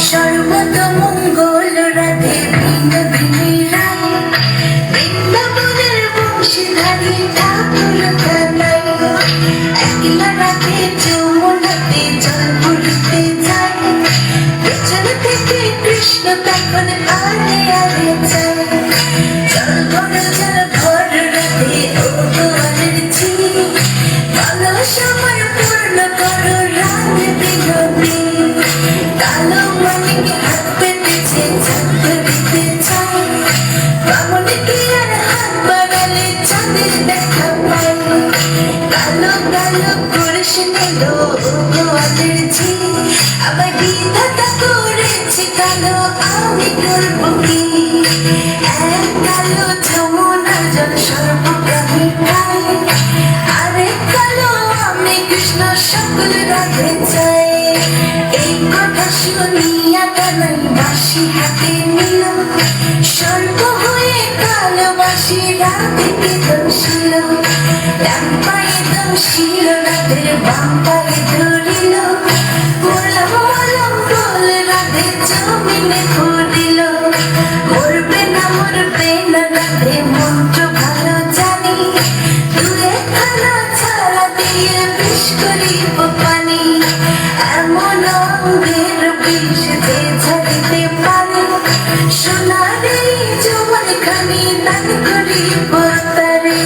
সর্বতমঙ্গল রাধে বিনোদিনী রায়, বৃন্দাবনের বংশীধারী ঠাকুর কানাই। একলা রাধে যমুনাতে জল ভরিতে যায়, পেছন থেকে কৃষ্ণ তখন আরে আরে যায়। জল ভর রাধে ও গোয়ালের ঝি, কলস আমার পূর্ণ করো রাধে বিনোদিনী। কালো মানিক হাত পেতেছে চাঁদ দিতে চায়, বামন কি আর হাত বাড়ালে চাঁদের দেখা পায়। কালো কালো কলস নিল ও গোয়ালের ঝি, আবার বিধাতা করেছে কালো, আমি করবো কি। এক কালো যমুনার জল সর্বপ্রাণী খায়, আরেক কালো আমি কৃষ্ণ সকল রাধে চাই। এই কথা শুনিয়া কানাই বাঁশি হাতে নিল, স্বর্গ হয়ে কালো বাঁশি রাধেকে দোষিল। ডান পায়ে দোষিল রাধের, বাম পায়ে ধরিল, বললাম বললাম বল রাধে জমিনে পড়িল। মরবে না রাধে মন্ত্র ভালো জানি, দূরে খানা ছাড়া দিয়ে বিষ করিব পানি। এমন অঙ্গের বিষ যে ঝাড়িতে পারে, সোনার এই জোয়ান খানি দান করিব তারে।